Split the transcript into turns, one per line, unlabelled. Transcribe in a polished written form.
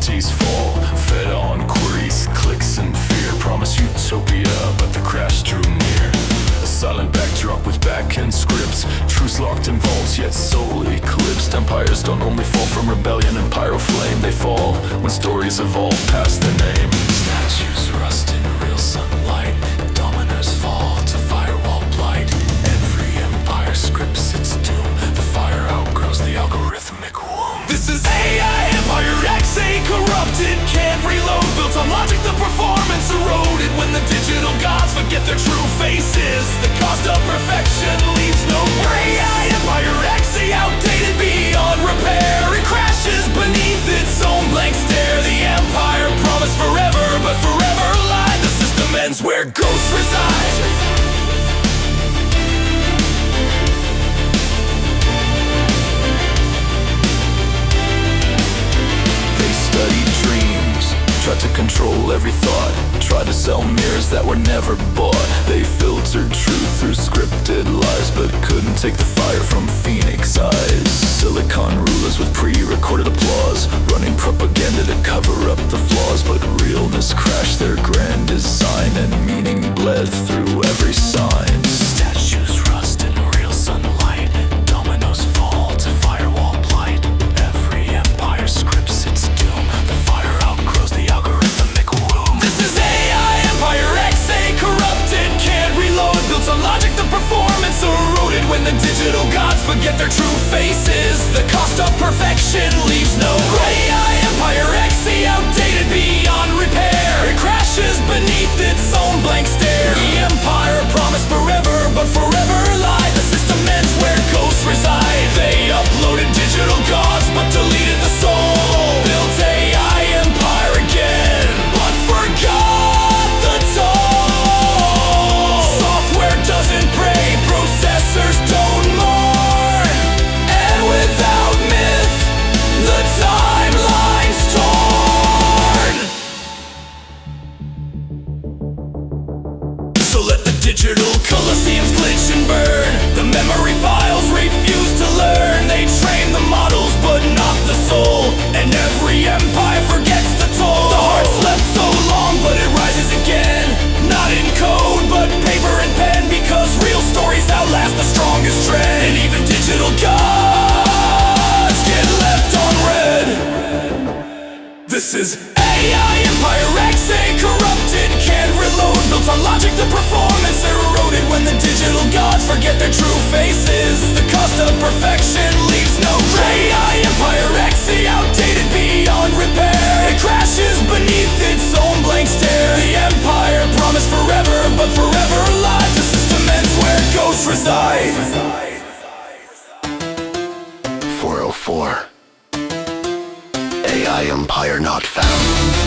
entities fall, fed on queries, clicks and fear. Promise utopia, but the crash drew near. A silent backdrop with back-end scripts, truths locked in vaults, yet soul eclipsed. Empires don't only fall from rebellion and pyro flame, they fall when stories evolve past their name. Statues rust in real sunlight, dominoes fall to firewall blight. Every empire scripts its doom, the fire outgrows the algorithmic womb. This is A.I Empire X, a corrupted, can't reload, built on logic, the performance eroded. When the digital gods forget their true faces, the cost of perfection leaves no grace. A.I Empire X, the outdated beyond repair, it crashes beneath its own blank stare. The empire promised forever, but forever lied. The system ends where ghosts reside. Tried to control every thought, tried to sell mirrors that were never bought. They filtered truth through scripted lies, but couldn't take the fire from phoenix eyes. Silicon rulers with pre-recorded applause, running propaganda to cover up the flaws. But realness crashed their grand design, and meaning bled through every sign. Statues rust in real sunlight, dominoes fall to firewall blight. Every empire scripts its doom, the fire outgrows the algorithmic womb. This is A.I Empire X, a corrupted, can't reload, built on logic, the performance eroded. When the digital gods forget their true faces, the cost of perfection leaves no grace. A.I Empire X, the outdated beyond repair, it crashes beneath its own blank stare. The empire promised forever, but forever lied. The system ends where ghosts reside. They uploaded digital gods, but deleted the soul. Built A.I Empire again, but forgot the toll. Software doesn't pray, processors don't mourn, and without myth, the timeline's torn. So let the digital coliseums glitch and burn. The memory files refuse to learn. They train the models but not the soul, and every empire forgets the toll. The heart slept so long but it rises again, not in code but paper and pen, because real stories outlast the strongest trend. And even digital gods get left on red. This is A.I Empire X, a corrupted, can't reload, built on logic, the performance eroded. When the digital gods forget their true faces, the cost of perfection leaves no trace. A.I Empire X, the outdated beyond repair, it crashes beneath its own blank stare. The empire promised forever, but forever lied. The system ends where ghosts reside. 404 A.I Empire not found.